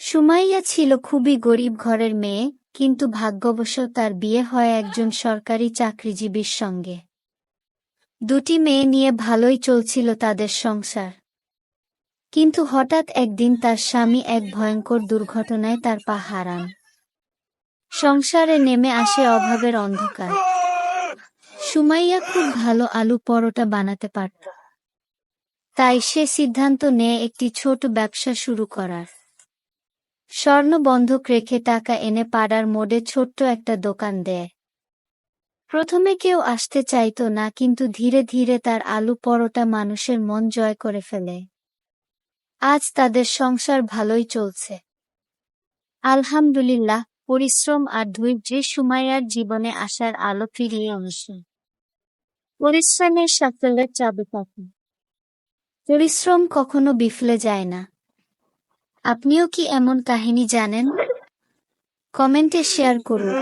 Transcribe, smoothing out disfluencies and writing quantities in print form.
সুমাইয়া ছিল খুবই গরিব ঘরের মেয়ে, কিন্তু ভাগ্যবশত তার বিয়ে হয় একজন সরকারি চাকরিজীবীর সঙ্গে। দুটি মেয়ে নিয়ে ভালোই চলছিল তাদের সংসার। কিন্তু হঠাৎ একদিন তার স্বামী এক ভয়ঙ্কর দুর্ঘটনায় তার পা হারান। সংসারে নেমে আসে অভাবের অন্ধকার। সুমাইয়া খুব ভালো আলু পরোটা বানাতে পারত। তাই সে সিদ্ধান্ত নেয় একটি ছোট ব্যবসা শুরু করার। স্বর্ণ বন্ধক রেখে টাকা এনে পাড়ার মোড়ে ছোট্ট একটা দোকান দেয়। প্রথমে কেউ আসতে চাইতো না, কিন্তু ধীরে ধীরে তার আলু পরোটা মানুষের মন জয় করে ফেলে। আজ তাদের সংসার ভালোই চলছে। আলহামদুলিল্লাহ, পরিশ্রম আর ধৈর্যে সুমাইয়ার জীবনে আসার আলো ফিরিয়ে আনছে। পরিশ্রমের সাফল্যের চাবিকাঠি। পরিশ্রম কখনো বিফলে যায় না। আপনিও কি এমন কাহিনী জানেন? কমেন্টে শেয়ার করুন।